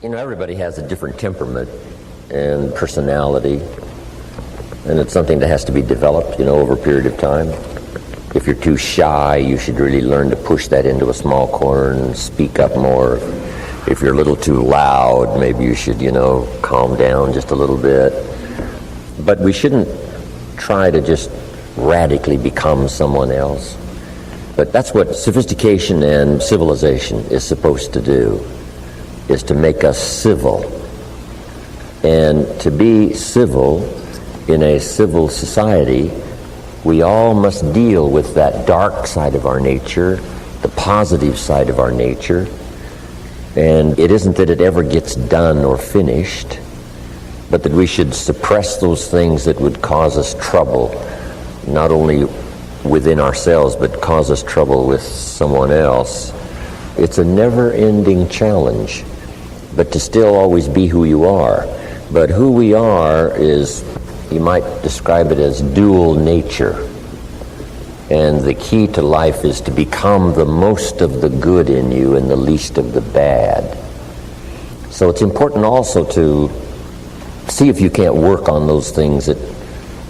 You know, everybody has a different temperament and personality, and it's something that has to be developed, over a period of time. If you're too shy, you should really learn to push that into a small corner and speak up more. If you're a little too loud, maybe you should, calm down just a little bit. But we shouldn't try to just radically become someone else. But that's what sophistication and civilization is supposed to do, is to make us civil. And to be civil in a civil society, we all must deal with that dark side of our nature, the positive side of our nature. And it isn't that it ever gets done or finished, but that we should suppress those things that would cause us trouble, not only within ourselves, but cause us trouble with someone else. It's a never-ending challenge, but to still always be who you are. But who we are is, you might describe it as dual nature. And the key to life is to become the most of the good in you and the least of the bad. So it's important also to see if you can't work on those things that,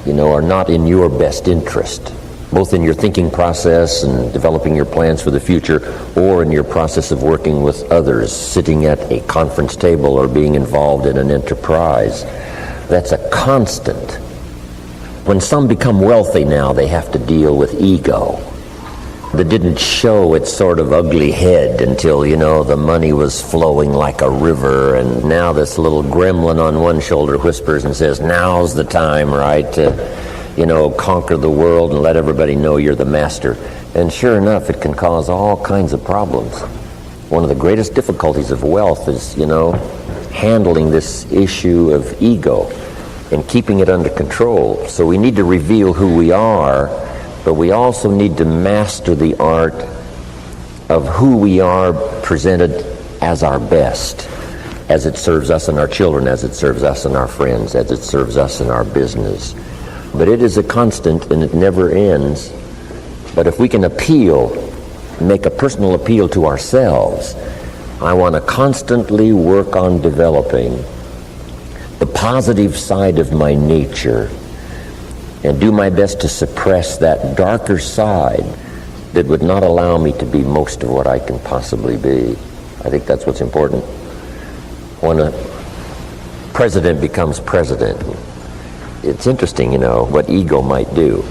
are not in your best interest, both in your thinking process and developing your plans for the future, or in your process of working with others, sitting at a conference table or being involved in an enterprise. That's a constant. When some become wealthy now, they have to deal with ego that didn't show its sort of ugly head until, the money was flowing like a river, and now this little gremlin on one shoulder whispers and says, now's the time, right, to, conquer the world and let everybody know you're the master. And sure enough, it can cause all kinds of problems. One of the greatest difficulties of wealth is, handling this issue of ego and keeping it under control. So we need to reveal who we are, but we also need to master the art of who we are presented as our best, as it serves us and our children, as it serves us and our friends, as it serves us in our business. But it is a constant and it never ends. But if we can make a personal appeal to ourselves, I want to constantly work on developing the positive side of my nature and do my best to suppress that darker side that would not allow me to be most of what I can possibly be. I think that's what's important. When a president becomes president, it's interesting, what ego might do.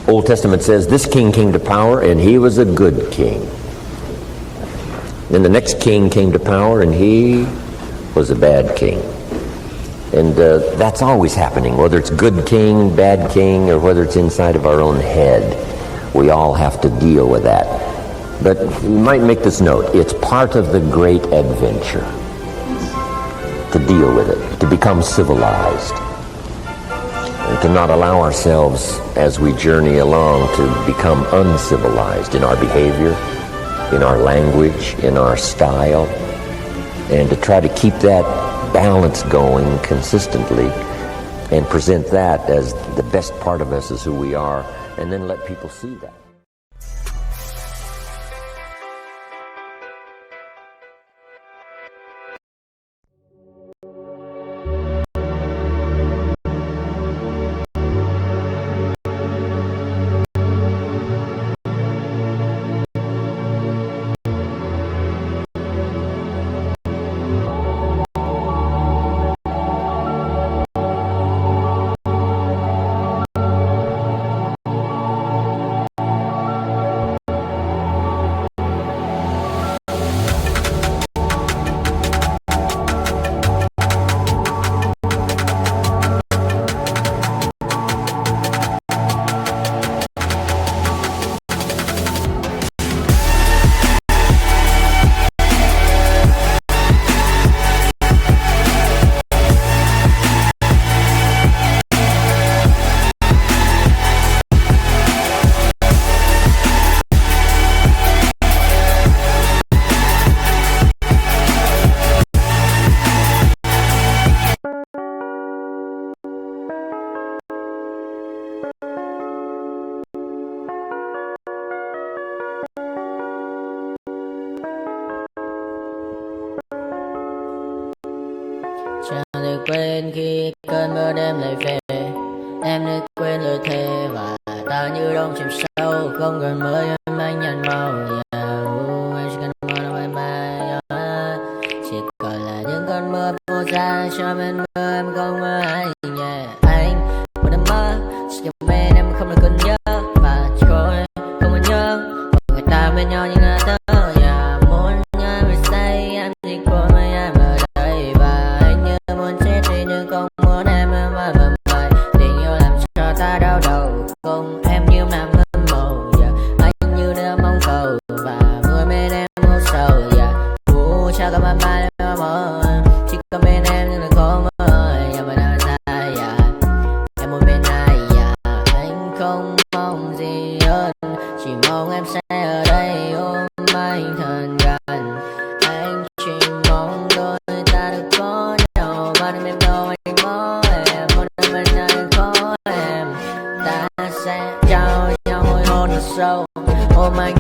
Old Testament says this king came to power and he was a good king. Then the next king came to power and he was a bad king. And that's always happening, whether it's good king, bad king, or whether it's inside of our own head. We all have to deal with that. But we might make this note, it's part of the great adventure to deal with it, to become civilized, and to not allow ourselves as we journey along to become uncivilized in our behavior, in our language, in our style, and to try to keep that balance going consistently and present that as the best part of us, as who we are, and then let people see that. mơ đêm lại về. Em đã quên lời thề và ta như đông chìm sâu, không còn mơ em anh nhận màu. Anh chỉ cần mơ là bye bye, chỉ còn là những cơn mưa vô ra cho bên mơ em không mơ ai. Anh một đêm mơ chỉ cần bên em không được cơn nhớ và chỉ có em không còn nhớ một người ta bên nhau nhưng ngã tớ. Muốn nghe mình say em chỉ có mấy em ở đây và anh như muốn chết đi nhưng không muốn em mà mày. Tình yêu làm cho ta đau đầu, không em như nằm mơ màu. Anh như đang mong cầu và mưa bên em ngô sầu. Chào các bạn mai mơ chỉ có bên em nhưng là có mơ mà đã dài. Em muốn bên ai anh không mong gì hơn, chỉ mong em sẽ ở đây ôm anh thật gần. Anh chỉ mong đôi ta được có nhau và đừng em đâu anh có em. Một đêm bên anh có em, ta sẽ trao nhau hồi hôn thật sâu ôm anh.